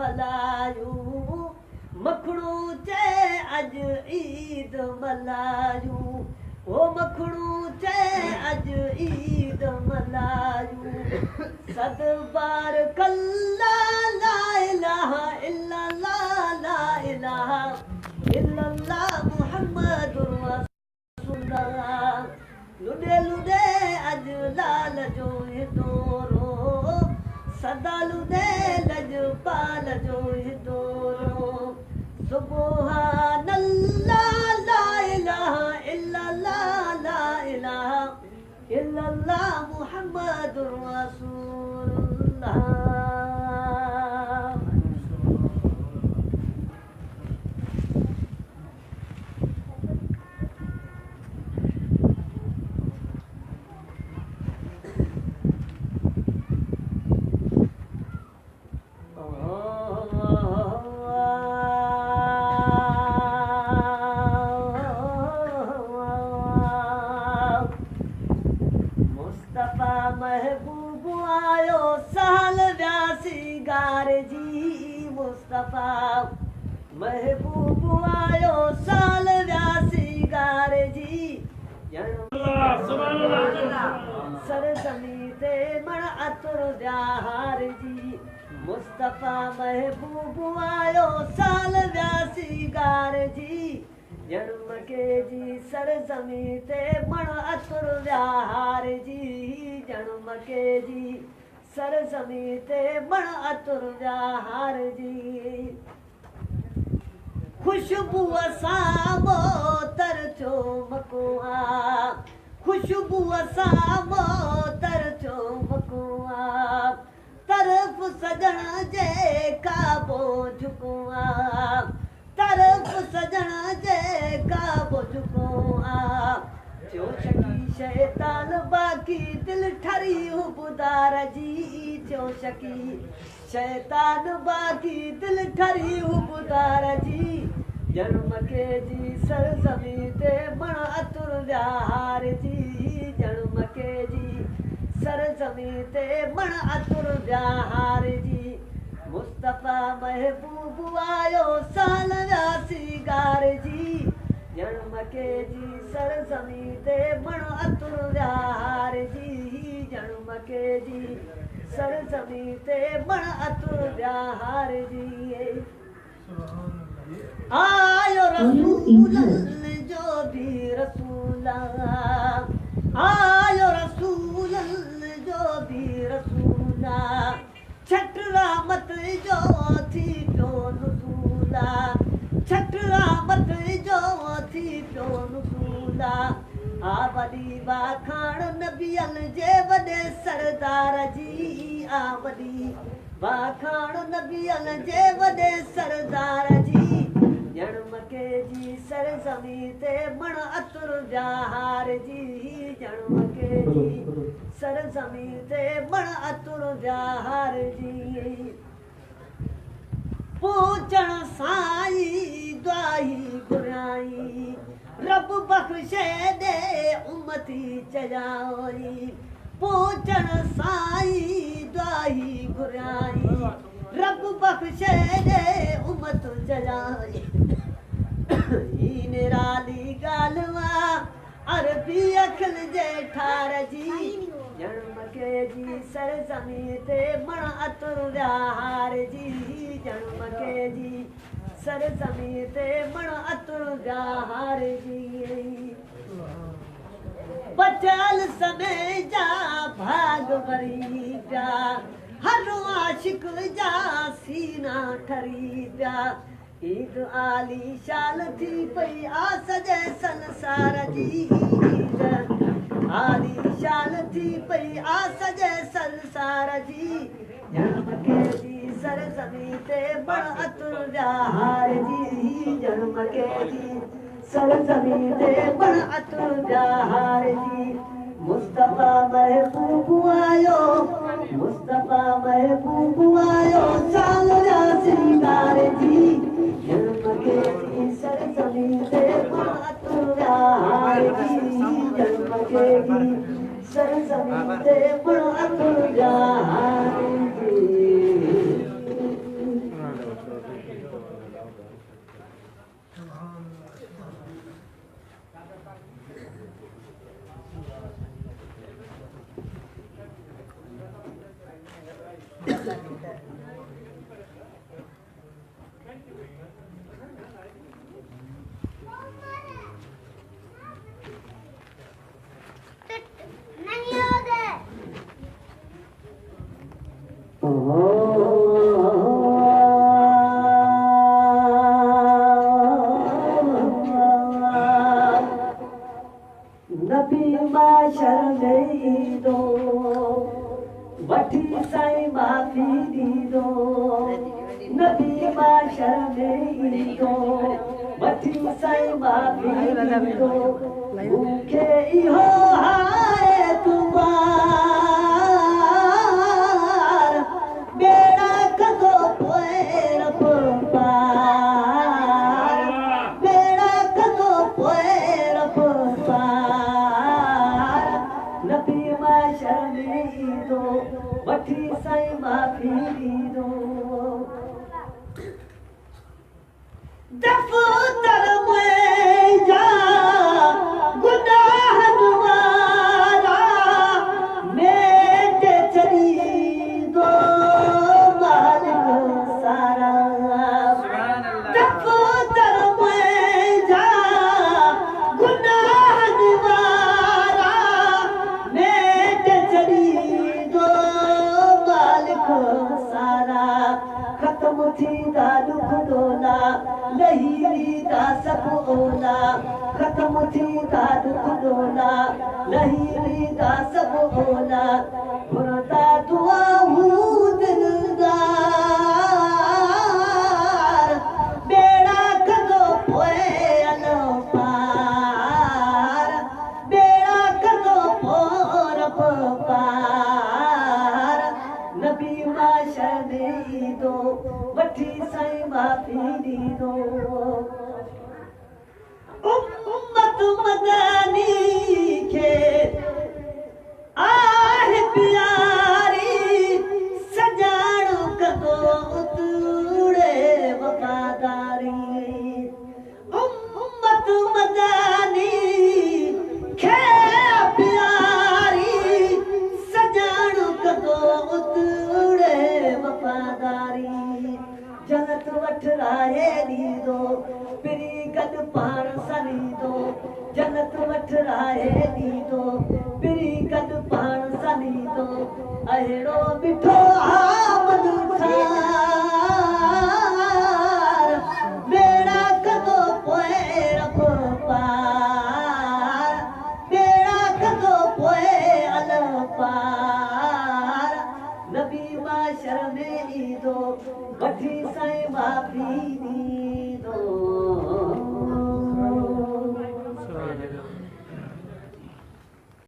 मल्हायूं मखणू चे अज ईद मल्हायूं ओ मखणू चे अज ईद मल्हायूं सद बार कल्ला ला इलाहा इल्लल्लाह ला इलाहा इल्लल्लाह मुहम्मदुर रसूलुल्लाह लुॾे लुॾे अज लाल जो हिदोरो सदा लुॾे लजपाल जो हिदोरो सुबहानल्लाह ला इलाहा इल्लल्लाह ला इलाहा इल्लल्लाह मुहम्मदुर रसूलुल्लाह महबूब आयो साल व्यासी गार जी मुस्तफा महबूब आयो साल व्यासी गार जी सर ज़मीन ते मण अतुर व्याहार जी मुस्तफा महबूब आयो साल व्यासी गार जी जन्म के जी सर ज़मीन ते मण अतुर व्याहार जी जन्म के जी सर ज़मीन ते मण अतुर व्याहार जी खुशबू सां मोतर थियो मकुआ खुशबू सां मोतर थियो मकुआ तरफ़ सजण जे काबो झुकुआ तरफ़ सजण जे काबो झुकुआ थियो शकी शैतान बाक़ी दिल ठरी हुबदार जी थियो शकी शैतान बाक़ी दिल ठरी हुबदार जी जन्म के जी सर ज़मीन ते मण अतुर व्याहार जी जन्म के जी सर ज़मीन ते मण अतुर व्याहार जी मुस्तफा महबूब आयो साल व्यासी गार जी जन्म के जी सर ज़मीन ते मण अतुर व्याहार जी जन्म के जी सर ज़मीन ते मण अतुर व्याहार जी आयो रसूल जो भी रसूला आयो रसूल जो भी रसूला छठ रहमत जो थी पियो नुसूला छठ रहमत जो थी पियो नुसूला आ वॾी वाखाण नबियन जे वॾे सरदार जी आ वॾी वाखाण नबियन जे वॾे सरदार जी जन्म के जी सर ज़मीन ते मण अतुर व्याहार जी जन्म के जी सर ज़मीन ते मण अतुर व्याहार जी पूजण साईं दुआई घुराई रब बख़्शे दे उम्मती चयाई पूजण साईं दुआई घुराई रब बख़्शे दे उम्मत चयाई ही निराली ॻाल्हि अरबी अखिल जे ठार जी जन्म के जी सर ज़मीन ते मण अतुर व्याहार जी जन्म के जी सर ज़मीन ते मण अतुर व्याहार जी बचल समय जा भाग भरी पिया हर आशिक जा सीना ठरी पिया ईद आली शाल थी पई आ सॼे संसार जी ईद आली शाल थी पई आ सॼे संसार जी जन्म के जी सर ज़मीन ते मण अतुर व्याहार जी जन्म के जी सर ज़मीन ते मण अतुर व्याहार जी मुस्तफा महबूब आयो मुस्तफा महबूब आयो साल व्यासी गार जी जन्म के जी सर ज़मीन ते मण अतुर व्याहार जी जन्म के जी सर ज़मीन ते मण अतुर व्याहार जी नबी माशर में दो वठी साईं माफ़ी ॾींदो नबी माशर में दो वठी साईं माफ़ी ॾींदो मूंखे इहो हाय तुम्हार बेड़ा कंदो पोइ रब पार बेड़ा कंदो पोइ रब पार नबी माशर में ईंदो वठी साईं माफ़ी ॾींदो दफ़्तर में जा गुनाहनि वारा मेटे छॾींदो मालिक सारा दफ़्तर में जा गुनाहनि वारा मेटे छॾींदो मालिक सारा ख़त्म थींदा दुख डोला लहीरींदा सभु ओला ख़त्म थींदा दुख डोला लहीरींदा सभु ओला घुरंदा दुआऊं दिलदार बेड़ा कंदो पोइ अलो पार बेड़ा कंदो पोइ रब पार नबी माशर में ईंदो वठी साईं माफ़ी ॾींदो उम्मत मदनी खे आहे प्यारी सजाण कंदो उतूड़े वफ़ादारी उम्मत मदनी खे प्यारी सजाण कंदो उतूड़े वफ़ादारी जन्नत वठराए ॾींदो पिरी गॾु पाण सलींदो जन्नत वठराए ॾींदो पिरी गॾु पाण सलींदो अहिड़ो मिठो आमद ठार बेड़ा कंदो पोइ रब पार बेड़ा कंदो पोइ अल पार नबी माशर में ईंदो वठी साईं माफ़ी